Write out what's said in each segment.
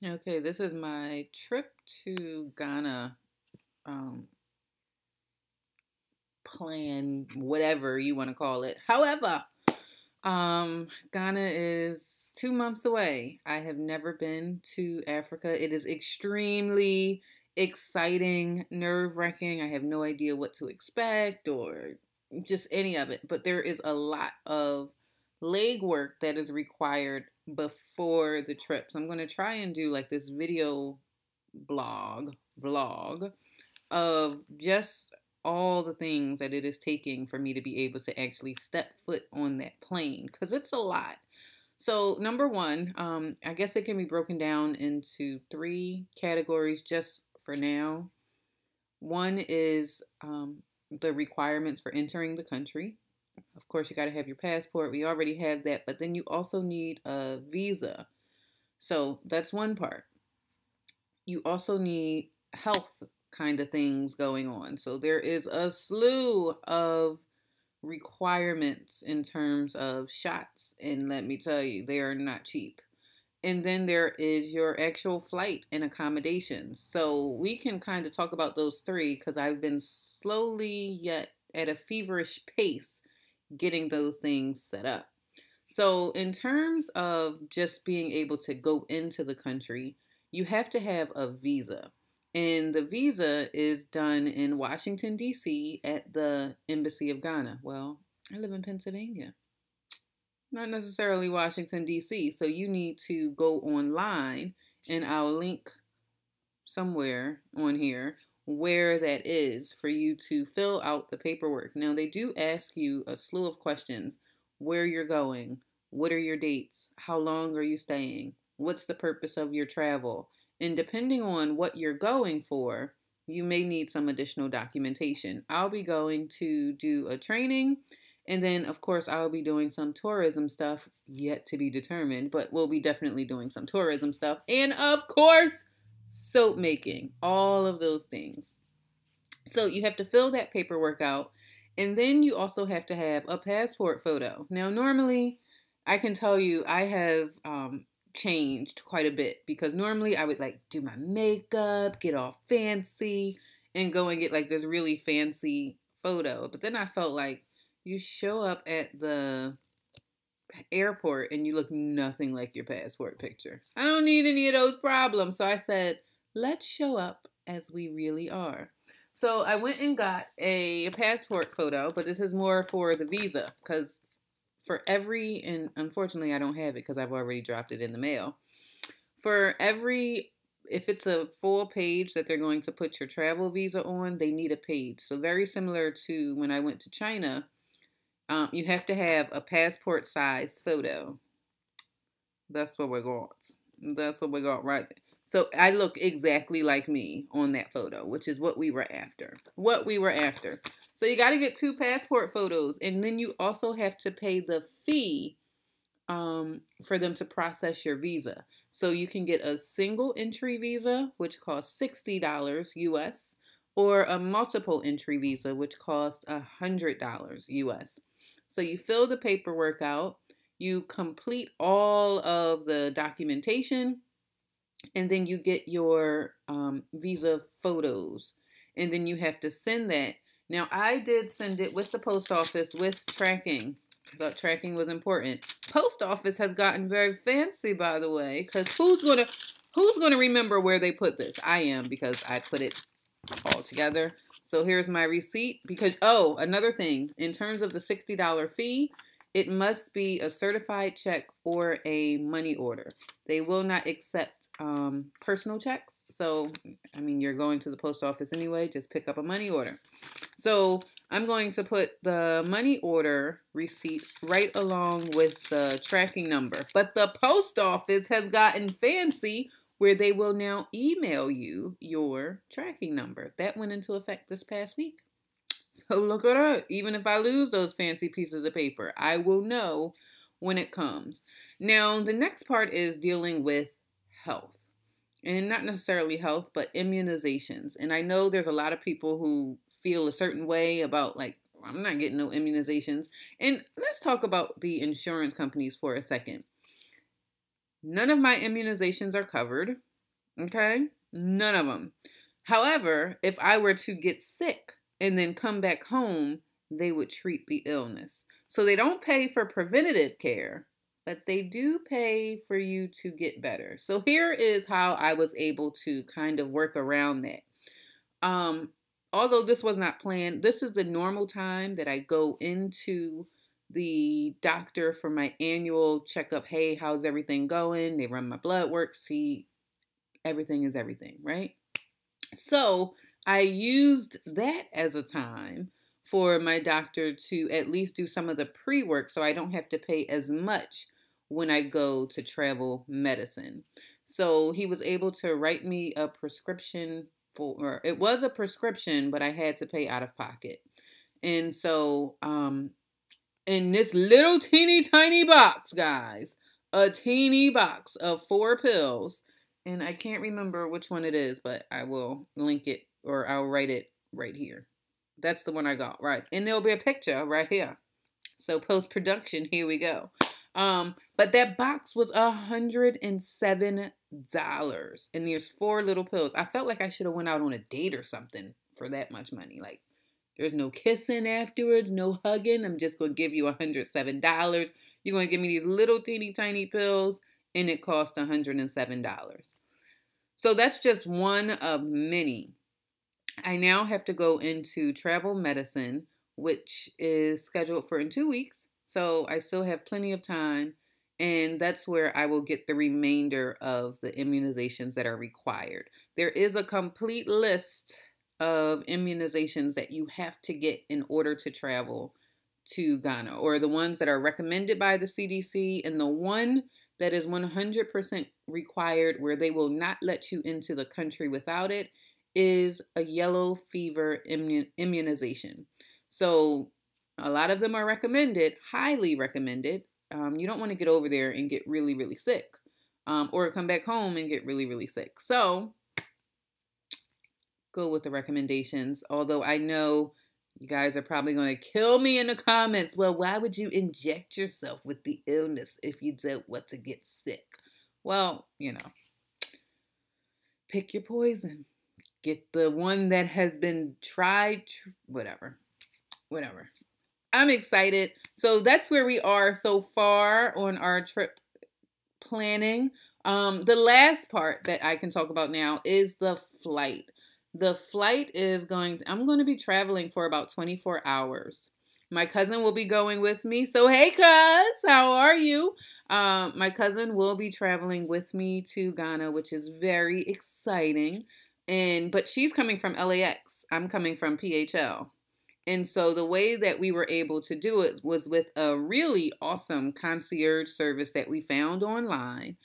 Okay, this is my trip to Ghana um, plan, whatever you want to call it. However, Ghana is 2 months away. I have never been to Africa. It is extremely exciting, nerve-wracking. I have no idea what to expect or just any of it. But there is a lot of legwork that is required before the trip. So I'm going to try and do like this video vlog of just all the things that it is taking for me to be able to actually step foot on that plane, because it's a lot. So number one, I guess it can be broken down into three categories just for now. One is the requirements for entering the country. Of course, you got to have your passport. We already have that, but then you also need a visa. So that's one part. You also need health kind of things going on. So there is a slew of requirements in terms of shots, and let me tell you, they are not cheap. And then there is your actual flight and accommodations. So we can kind of talk about those three because I've been slowly yet at a feverish pace getting those things set up. So in terms of just being able to go into the country, you have to have a visa. And the visa is done in Washington, D.C. at the Embassy of Ghana. Well, I live in Pennsylvania, not necessarily Washington, D.C. So you need to go online, and I'll link somewhere on here where that is for you to fill out the paperwork. Now, they do ask you a slew of questions: where you're going, what are your dates, how long are you staying, what's the purpose of your travel, and depending on what you're going for, you may need some additional documentation. I'll be going to do a training, and then, of course, I'll be doing some tourism stuff, yet to be determined, but we'll be definitely doing some tourism stuff. And, of course, soap making, all of those things. So you have to fill that paperwork out, and then you also have to have a passport photo. Now, normally, I can tell you I have changed quite a bit, because normally I would like do my makeup, get all fancy, and go and get like this really fancy photo. But then I felt like you show up at the airport and you look nothing like your passport picture. I don't need any of those problems. So I said, let's show up as we really are. So I went and got a passport photo, but this is more for the visa, because for every, and unfortunately I don't have it because I've already dropped it in the mail. For every, if it's a full page that they're going to put your travel visa on, they need a page. So very similar to when I went to China, you have to have a passport size photo. That's what we got. That's what we got right there. So I look exactly like me on that photo, which is what we were after. What we were after. So you got to get 2 passport photos, and then you also have to pay the fee for them to process your visa. So you can get a single entry visa, which costs $60 US, or a multiple entry visa, which costs $100 US. So you fill the paperwork out, you complete all of the documentation, and then you get your visa photos, and then you have to send that. Now, I did send it with the post office with tracking. I thought tracking was important. Post office has gotten very fancy, by the way, because who's gonna remember where they put this? I am, because I put it all together. So here's my receipt. Because, oh, another thing, in terms of the $60 fee, it must be a certified check or a money order. They will not accept personal checks. So, I mean, you're going to the post office anyway, just pick up a money order. So I'm going to put the money order receipt right along with the tracking number. But the post office has gotten fancy where they will now email you your tracking number. That went into effect this past week. So look at that. Even if I lose those fancy pieces of paper, I will know when it comes. Now, the next part is dealing with health. And not necessarily health, but immunizations. And I know there's a lot of people who feel a certain way about, like, I'm not getting no immunizations. And let's talk about the insurance companies for a second. None of my immunizations are covered. Okay? None of them. However, if I were to get sick and then come back home, they would treat the illness. So they don't pay for preventative care, but they do pay for you to get better. So here is how I was able to kind of work around that. Um, Although this was not planned, this is the normal time that I go into the doctor for my annual checkup. Hey, how's everything going? They run my blood work, see everything is everything, right? So I used that as a time for my doctor to at least do some of the pre-work so I don't have to pay as much when I go to travel medicine. So he was able to write me a prescription for, it was a prescription, but I had to pay out of pocket. And so, in this little teeny tiny box, guys, a teeny box of 4 pills, and I can't remember which one it is, but I will link it or I'll write it right here. That's the one I got, right? And there'll be a picture right here. So post-production, here we go. But that box was $107, and there's 4 little pills. I felt like I should have went out on a date or something for that much money. Like, there's no kissing afterwards, no hugging. I'm just going to give you $107. You're going to give me these little teeny tiny pills, and it cost $107. So that's just one of many. I now have to go into travel medicine, which is scheduled for in 2 weeks. So I still have plenty of time. And that's where I will get the remainder of the immunizations that are required. There is a complete list of immunizations that you have to get in order to travel to Ghana, or the ones that are recommended by the CDC, and the one that is 100% required where they will not let you into the country without it is a yellow fever immunization. So a lot of them are recommended, highly recommended. You don't want to get over there and get really, really sick, or come back home and get really, really sick. So go with the recommendations. Although I know you guys are probably going to kill me in the comments. Well, why would you inject yourself with the illness if you don't want to get sick? Well, you know, pick your poison. Get the one that has been tried, whatever. I'm excited. So that's where we are so far on our trip planning. The last part that I can talk about now is the flight. The flight is I'm going to be traveling for about 24 hours. My cousin will be going with me. So, hey, cuz, how are you? My cousin will be traveling with me to Ghana, which is very exciting. But she's coming from LAX. I'm coming from PHL. And so the way that we were able to do it was with a really awesome concierge service that we found online.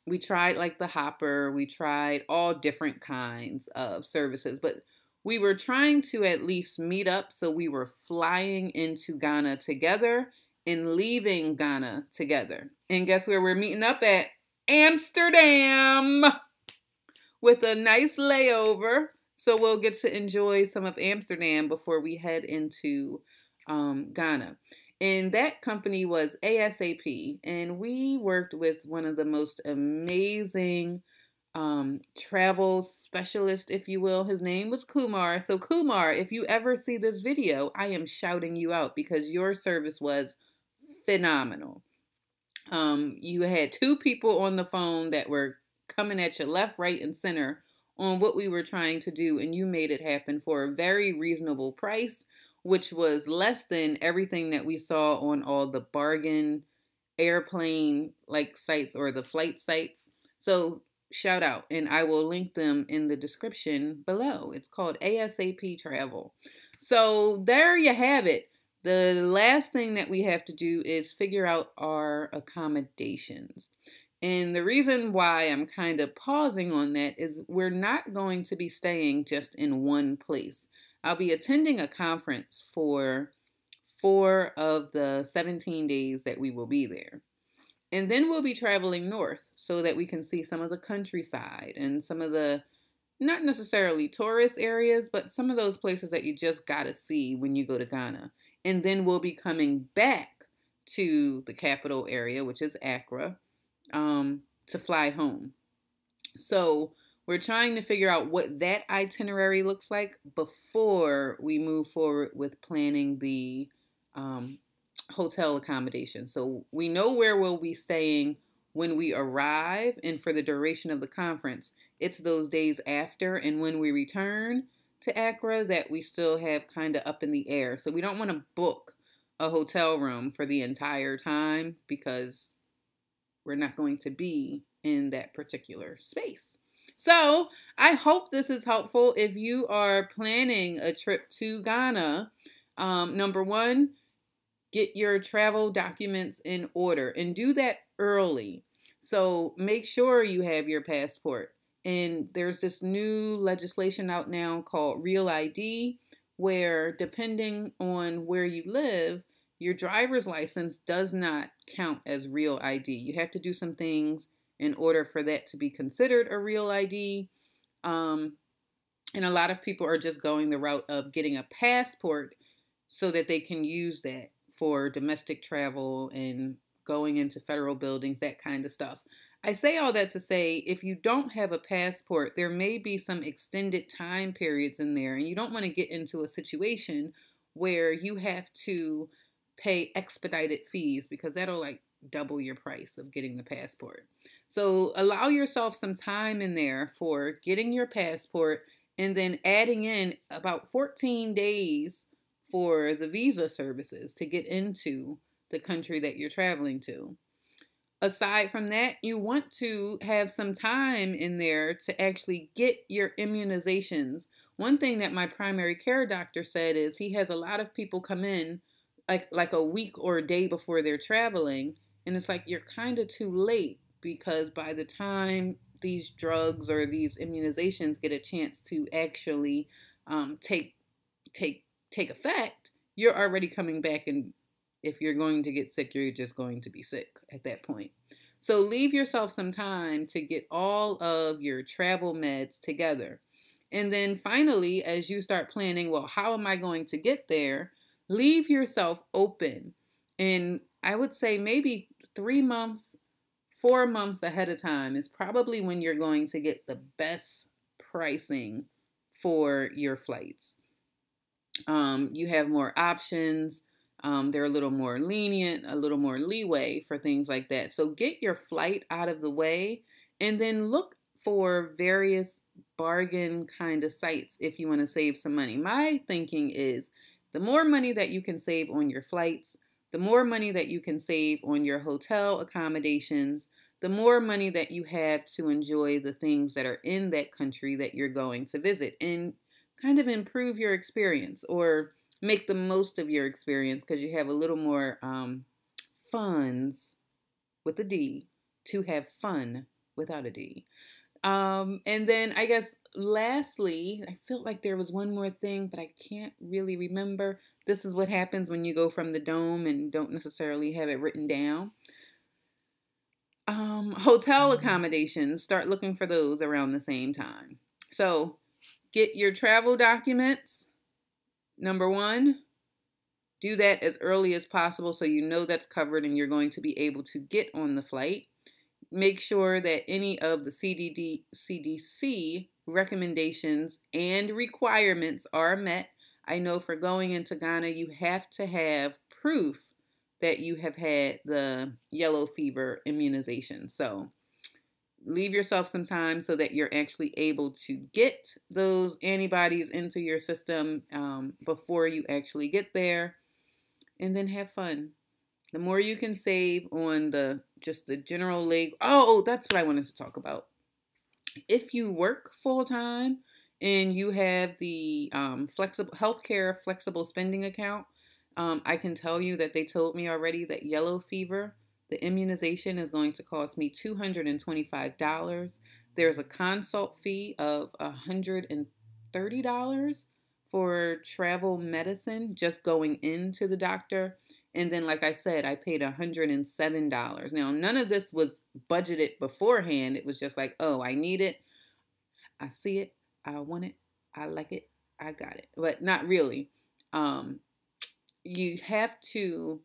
We tried like the Hopper, we tried all different kinds of services, but we were trying to at least meet up. So we were flying into Ghana together and leaving Ghana together. And guess where we're meeting up at? Amsterdam, with a nice layover. So we'll get to enjoy some of Amsterdam before we head into Ghana. And that company was ASAP. And we worked with one of the most amazing travel specialists, if you will. His name was Kumar. So Kumar, if you ever see this video, I am shouting you out because your service was phenomenal. You had 2 people on the phone that were coming at you left, right, and center on what we were trying to do, and you made it happen for a very reasonable price, which was less than everything that we saw on all the bargain airplane like sites or the flight sites. So shout out, and I will link them in the description below. It's called ASAP Travel. So there you have it. The last thing that we have to do is figure out our accommodations. And the reason why I'm kind of pausing on that is we're not going to be staying just in one place. I'll be attending a conference for 4 of the 17 days that we will be there. And then we'll be traveling north so that we can see some of the countryside and some of the, not necessarily tourist areas, but some of those places that you just got to see when you go to Ghana. And then we'll be coming back to the capital area, which is Accra, to fly home. So we're trying to figure out what that itinerary looks like before we move forward with planning the um, hotel accommodation. So we know where we'll be staying when we arrive and for the duration of the conference. It's those days after and when we return to Accra that we still have kind of up in the air. So we don't want to book a hotel room for the entire time because we're not going to be in that particular space. So I hope this is helpful if you are planning a trip to Ghana. Number one, get your travel documents in order and do that early. So make sure you have your passport. And there's this new legislation out now called Real ID, where depending on where you live, your driver's license does not count as real ID. You have to do some things in order for that to be considered a real ID. And a lot of people are just going the route of getting a passport so that they can use that for domestic travel and going into federal buildings, that kind of stuff. I say all that to say, if you don't have a passport, there may be some extended time periods in there, and you don't want to get into a situation where you have to pay expedited fees because that'll like double your price of getting the passport. So allow yourself some time in there for getting your passport and then adding in about 14 days for the visa services to get into the country that you're traveling to. Aside from that, you want to have some time in there to actually get your immunizations. One thing that my primary care doctor said is he has a lot of people come in like a week or a day before they're traveling, and it's like you're kind of too late because by the time these drugs or these immunizations get a chance to actually take take effect, you're already coming back, and if you're going to get sick, you're just going to be sick at that point. So leave yourself some time to get all of your travel meds together. And then finally, as you start planning, well, how am I going to get there? Leave yourself open. And I would say maybe 3 months, 4 months ahead of time is probably when you're going to get the best pricing for your flights. You have more options. They're a little more lenient, a little more leeway for things like that. So get your flight out of the way and then look for various bargain kind of sites if you want to save some money. My thinking is the more money that you can save on your flights, the more money that you can save on your hotel accommodations, the more money that you have to enjoy the things that are in that country that you're going to visit and kind of improve your experience or make the most of your experience because you have a little more funds with a D to have fun without a D. And then I guess lastly, I felt like there was one more thing, but I can't really remember. This is what happens when you go from the dome and don't necessarily have it written down. Hotel accommodations, start looking for those around the same time. So get your travel documents. Number one, do that as early as possible so you know that's covered and you're going to be able to get on the flight. Make sure that any of the CDC recommendations and requirements are met. I know for going into Ghana, you have to have proof that you have had the yellow fever immunization. So leave yourself some time so that you're actually able to get those antibodies into your system before you actually get there, and then have fun. The more you can save on just the general leg. Oh, that's what I wanted to talk about. If you work full time and you have the flexible healthcare flexible spending account, I can tell you that they told me already that yellow fever, the immunization is going to cost me $225. There's a consult fee of $130 for travel medicine, just going into the doctor. And then, like I said, I paid $107. Now, none of this was budgeted beforehand. It was just like, oh, I need it. I see it. I want it. I like it. I got it. But not really. You have to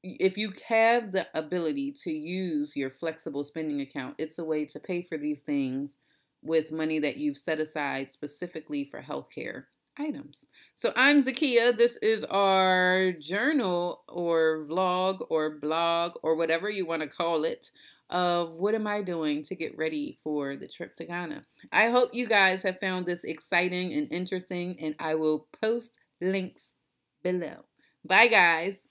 if you have the ability to use your flexible spending account, it's a way to pay for these things with money that you've set aside specifically for healthcare items. So I'm Zakia. This is our journal or vlog or blog or whatever you want to call it of what am I doing to get ready for the trip to Ghana. I hope you guys have found this exciting and interesting, and I will post links below. Bye, guys.